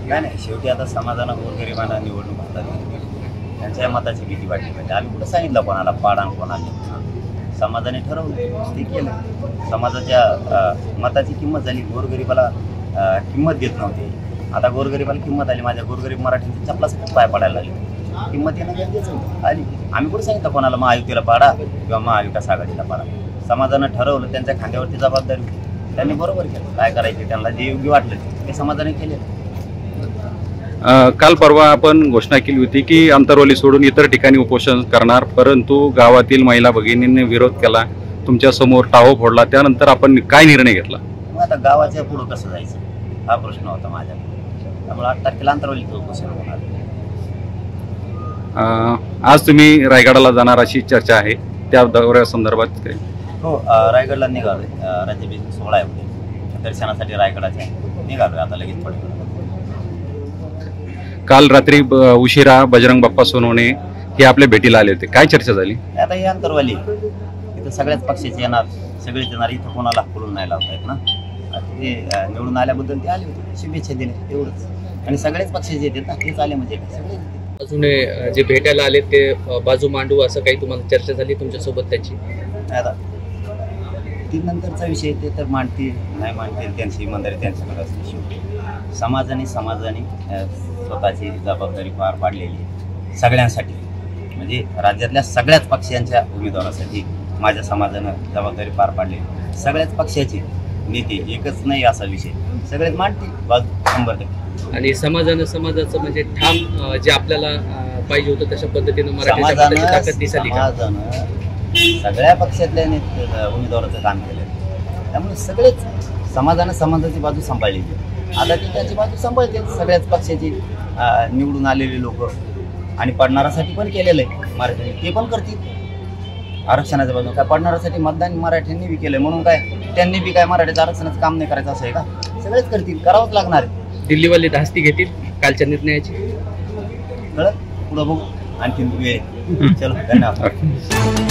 नाही नाही, शेवटी आता समाजानं गोरगरिबांना निवडणूक हातात त्यांच्या मताची भीती वाटली पाहिजे. आम्ही कुठं सांगितलं कोणाला पाडा कोणाला, समाजाने ठरवलं ते केलं. समाजाच्या मताची किंमत झाली. गोरगरिबाला किंमत देत नव्हती. आता गोरगरिबाला किंमत आली. माझ्या गोरगरीब मराठ्यांच्या चपलासाठी पाय पडायला लागले. किंमत येणं गरजेचं होतं, आली. आम्ही कुठं सांगितलं कोणाला महायुतीला पाडा किंवा महाविकास आघाडीला पाडा. समाजानं ठरवलं, त्यांच्या खांद्यावरती जबाबदारी होती, त्यांनी बरोबर केलं. काय करायचे त्यांना जे योग्य वाटलं ते समाजाने केले. काल परवा आपण घोषणा केली होती की अंतरवली सोडून इतर ठिकाणी उपोषण करणार, परंतु गावातील महिला भगिनींनी विरोध केला, तुमच्या समोर टाहो फोडला. त्यानंतर आपण काय निर्णय घेतला? मग आता गावाच्या पुढं कसं जायचं हा प्रश्न होता माझ्याकडे. त्यामुळे 8 तारखेला अंतरवलीचं उपोषण होणार. आज तुम्ही रायगडाला जाणार अशी चर्चा आहे, त्या दौऱ्यासंदर्भात काय? हो, रायगडला निघालोय. राज्याभिषेक सोहळा आहे उद्या, दर्शनासाठी रायगडाचे निघालोय आता लगेच थोडे. काल रात्री उशिरा बजरंग बाप्पा सोनवणे हे आपल्या भेटीला आले होते, काय चर्चा झाली? आता ही अंतरवाली इथं सगळ्याच पक्षाचे येणार, सगळेच येणार. इथं कोणाला बोलून नाही लावता येत ना. ते निवडून आल्याबद्दल ते आले होते, शुभेच्छा दिल्या एवढंच. आणि सगळेच पक्षाचे येतात ना, तेच आले म्हणजे सगळे. अजून जे भेटायला आले ते बाजू मांडू असं काही तुम्हाला चर्चा झाली तुमच्यासोबत त्याची? आता ती नंतरचा विषय, ते तर मांडतील नाही मांडतील त्यांची इमानदारी त्यांच्याकडे असते. शेवटी समाजाने स्वतःची जबाबदारी पार पाडलेली आहे सगळ्यांसाठी. म्हणजे राज्यातल्या सगळ्याच पक्षांच्या उमेदवारासाठी माझ्या समाजानं जबाबदारी पार पाडलेली. सगळ्याच पक्षाचे नेते, एकच नाही असा विषय, सगळेच मांडतील बाजू 100%. आणि समाजाचं म्हणजे ठाम जे आपल्याला पाहिजे होतं तशा पद्धतीनं समाजानं ताकद दिसली का? सगळ्या पक्षातल्या उमेदवाराचं काम केलं. त्यामुळे सगळेच समाजाची बाजू सांभाळली. आता ती त्याची बाजू सांभाळते. सगळ्याच पक्षाची निवडून आलेले लोक आणि पडणाऱ्यासाठी पण केलेलं आहे मराठ्यांनी, ते पण करतील आरक्षणाच्या बाजूने. काय पडणाऱ्यासाठी मतदान मराठ्यांनी बी केलंय म्हणून काय त्यांनी बी काय मराठ्याचं आरक्षणाचं काम नाही करायचं असं आहे का? सगळेच करतील, करावंच लागणार आहे. दिल्लीवाले धास्ती घेतील कालच्या निर्णयाची, कळत पुढं बघू आणखीन वेळ. चलो, धन्यवाद.